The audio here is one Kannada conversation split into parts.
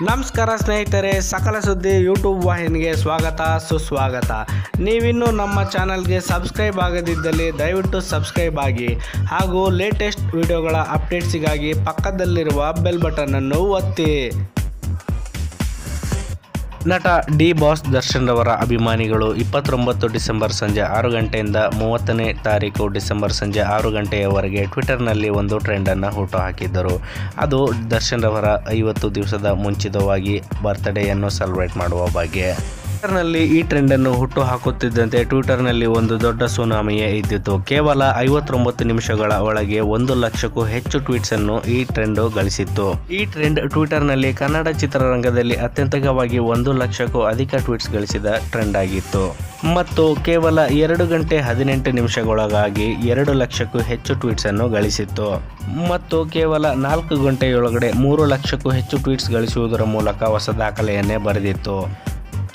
ನಮಸ್ಕಾರ ಸ್ನೇಹಿತರೆ, ಸಕಲ ಸುದ್ದಿ ಯೂಟ್ಯೂಬ್ ವಾಹಿನಿಗೆ ಸ್ವಾಗತ ಸುಸ್ವಾಗತ. ನೀವಿನ್ನೂ ನಮ್ಮ ಚಾನಲ್ಗೆ ಸಬ್ಸ್ಕ್ರೈಬ್ ಆಗದಿದ್ದಲ್ಲಿ ದಯವಿಟ್ಟು ಸಬ್ಸ್ಕ್ರೈಬ್ ಆಗಿ ಹಾಗೂ ಲೇಟೆಸ್ಟ್ ವಿಡಿಯೋಗಳ ಅಪ್ಡೇಟ್ಸಿಗಾಗಿ ಪಕ್ಕದಲ್ಲಿರುವ ಬೆಲ್ ಬಟನನ್ನು ಒತ್ತಿ. ನಟ ಡಿ ಬಾಸ್ ದರ್ಶನ್ ರವರ ಅಭಿಮಾನಿಗಳು 29 ಡಿಸೆಂಬರ್ ಸಂಜೆ 6 ಗಂಟೆಯಿಂದ 30ನೇ ತಾರೀಕು ಡಿಸೆಂಬರ್ ಸಂಜೆ 6 ಗಂಟೆಯವರೆಗೆ ಟ್ವಿಟರ್ನಲ್ಲಿ ಒಂದು ಟ್ರೆಂಡನ್ನು ಹುಟ್ಟುಹಾಕಿದ್ದರು. ಅದು ದರ್ಶನ್ ರವರ 50 ದಿವಸದ ಮುಂಚಿತವಾಗಿ ಬರ್ತ್ಡೇಯನ್ನು ಸೆಲೆಬ್ರೇಟ್ ಮಾಡುವ ಬಗ್ಗೆ. ಟ್ವಿಟರ್ನಲ್ಲಿ ಈ ಟ್ರೆಂಡನ್ನು ಹುಟ್ಟು ಹಾಕುತ್ತಿದ್ದಂತೆ ಟ್ವಿಟರ್ನಲ್ಲಿ ಒಂದು ದೊಡ್ಡ ಸುನಾಮಿಯೇ ಇದ್ದಿತು. ಕೇವಲ 59 ನಿಮಿಷಗಳ ಒಳಗೆ 1 ಲಕ್ಷಕ್ಕೂ ಹೆಚ್ಚು ಟ್ವೀಟ್ಸ್ ಅನ್ನು ಈ ಟ್ರೆಂಡ್ ಗಳಿಸಿತ್ತು. ಈ ಟ್ರೆಂಡ್ ಟ್ವಿಟರ್ನಲ್ಲಿ ಕನ್ನಡ ಚಿತ್ರರಂಗದಲ್ಲಿ ಅತ್ಯಂತವಾಗಿ 1 ಲಕ್ಷಕ್ಕೂ ಅಧಿಕ ಟ್ವೀಟ್ಸ್ ಗಳಿಸಿದ ಟ್ರೆಂಡ್ ಆಗಿತ್ತು ಮತ್ತು ಕೇವಲ 2 ಗಂಟೆ 18 ನಿಮಿಷಗಳೊಳಗಾಗಿ 2 ಲಕ್ಷಕ್ಕೂ ಹೆಚ್ಚು ಟ್ವೀಟ್ಸ್ ಅನ್ನು ಗಳಿಸಿತ್ತು ಮತ್ತು ಕೇವಲ 4 ಗಂಟೆಯೊಳಗಡೆ 3 ಲಕ್ಷಕ್ಕೂ ಹೆಚ್ಚು ಟ್ವೀಟ್ಸ್ ಗಳಿಸುವುದರ ಮೂಲಕ ಹೊಸ ದಾಖಲೆಯನ್ನೇ ಬರೆದಿತ್ತು.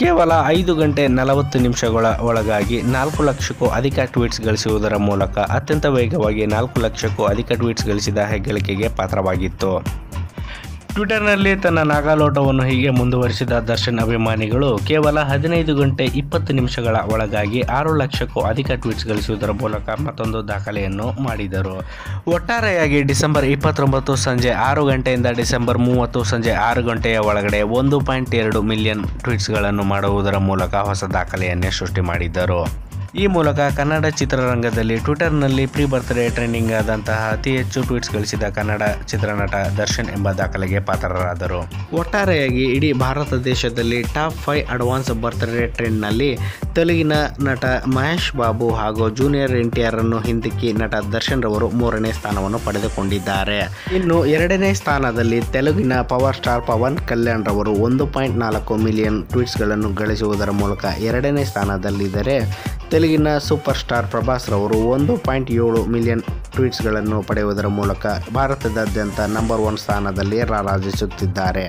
ಕೇವಲ 5 ಗಂಟೆ 40 ನಿಮಿಷಗಳ ಒಳಗಾಗಿ 4 ಲಕ್ಷಕ್ಕೂ ಅಧಿಕ ಟ್ವೀಟ್ಸ್ ಗಳಿಸುವುದರ ಮೂಲಕ ಅತ್ಯಂತ ವೇಗವಾಗಿ 4 ಲಕ್ಷಕ್ಕೂ ಅಧಿಕ ಟ್ವೀಟ್ಸ್ ಗಳಿಸಿದ ಹೆಗ್ಗಳಿಕೆಗೆ ಪಾತ್ರವಾಗಿತ್ತು. ಟ್ವಿಟರ್ನಲ್ಲಿ ತನ್ನ ನಾಗಾಲೋಟವನ್ನು ಹೀಗೆ ಮುಂದುವರಿಸಿದ ದರ್ಶನ್ ಅಭಿಮಾನಿಗಳು ಕೇವಲ 15 ಗಂಟೆ 20 ನಿಮಿಷಗಳ ಒಳಗಾಗಿ 6 ಲಕ್ಷಕ್ಕೂ ಅಧಿಕ ಟ್ವೀಟ್ಸ್ ಗಳಿಸುವುದರ ಮೂಲಕ ಮತ್ತೊಂದು ದಾಖಲೆಯನ್ನು ಮಾಡಿದರು. ಒಟ್ಟಾರೆಯಾಗಿ ಡಿಸೆಂಬರ್ 29 ಸಂಜೆ 6 ಗಂಟೆಯಿಂದ ಡಿಸೆಂಬರ್ 30 ಸಂಜೆ 6 ಗಂಟೆಯ ಒಳಗಡೆ 1.2 ಮಿಲಿಯನ್ ಟ್ವೀಟ್ಸ್ಗಳನ್ನು ಮಾಡುವುದರ ಮೂಲಕ ಹೊಸ ದಾಖಲೆಯನ್ನೇ ಸೃಷ್ಟಿ ಮಾಡಿದ್ದರು. ಈ ಮೂಲಕ ಕನ್ನಡ ಚಿತ್ರರಂಗದಲ್ಲಿ ಟ್ವಿಟರ್ನಲ್ಲಿ ಪ್ರೀ ಬರ್ತ್ಡೇ ಟ್ರೆಂಡಿಂಗ್ ಆದಂತಹ ಅತಿ ಹೆಚ್ಚು ಟ್ವೀಟ್ಸ್ ಗಳಿಸಿದ ಕನ್ನಡ ಚಿತ್ರನಟ ದರ್ಶನ್ ಎಂಬ ದಾಖಲೆಗೆ ಪಾತ್ರರಾದರು. ಒಟ್ಟಾರೆಯಾಗಿ ಇಡೀ ಭಾರತ ದೇಶದಲ್ಲಿ ಟಾಪ್ 5 ಅಡ್ವಾನ್ಸ್ ಬರ್ತ್ಡೇ ಟ್ರೆಂಡ್ನಲ್ಲಿ ತೆಲುಗಿನ ನಟ ಮಹೇಶ್ ಬಾಬು ಹಾಗೂ ಜೂನಿಯರ್ NTR ಅನ್ನು ಹಿಂದಿಕ್ಕಿ ನಟ ದರ್ಶನ್ ರವರು 3ನೇ ಸ್ಥಾನವನ್ನು ಪಡೆದುಕೊಂಡಿದ್ದಾರೆ. ಇನ್ನು 2ನೇ ಸ್ಥಾನದಲ್ಲಿ ತೆಲುಗಿನ ಪವರ್ ಸ್ಟಾರ್ ಪವನ್ ಕಲ್ಯಾಣ್ ರವರು 1.4 ಮಿಲಿಯನ್ ಟ್ವೀಟ್ಸ್ಗಳನ್ನು ಗಳಿಸುವುದರ ಮೂಲಕ 2ನೇ ಸ್ಥಾನದಲ್ಲಿದ್ದರೆ, ತೆಲುಗಿನ ಸೂಪರ್ ಸ್ಟಾರ್ ಪ್ರಭಾಸ್ ರವರು 1.7 ಮಿಲಿಯನ್ ಟ್ವೀಟ್ಸ್ಗಳನ್ನು ಪಡೆಯುವುದರ ಮೂಲಕ ಭಾರತದಾದ್ಯಂತ ನಂಬರ್ 1 ಸ್ಥಾನದಲ್ಲಿ ರಾರಾಜಿಸುತ್ತಿದ್ದಾರೆ.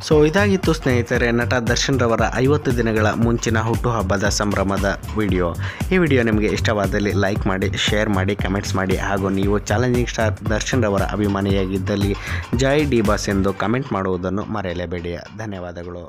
ಸೊ ಇದಾಗಿತ್ತು ಸ್ನೇಹಿತರೆ ನಟ ದರ್ಶನ್ ರವರ 50 ದಿನಗಳ ಮುಂಚಿನ ಹುಟ್ಟುಹಬ್ಬದ ಸಂಭ್ರಮದ ವಿಡಿಯೋ. ಈ ವಿಡಿಯೋ ನಿಮಗೆ ಇಷ್ಟವಾದಲ್ಲಿ ಲೈಕ್ ಮಾಡಿ, ಶೇರ್ ಮಾಡಿ, ಕಮೆಂಟ್ಸ್ ಮಾಡಿ ಹಾಗೂ ನೀವು ಚಾಲೆಂಜಿಂಗ್ ಸ್ಟಾರ್ ದರ್ಶನ್ ರವರ ಅಭಿಮಾನಿಯಾಗಿದ್ದಲ್ಲಿ ಜೈ ಡಿ ಬಾಸ್ ಎಂದು ಕಮೆಂಟ್ ಮಾಡುವುದನ್ನು ಮರೆಯಲೇಬೇಡಿ. ಧನ್ಯವಾದಗಳು.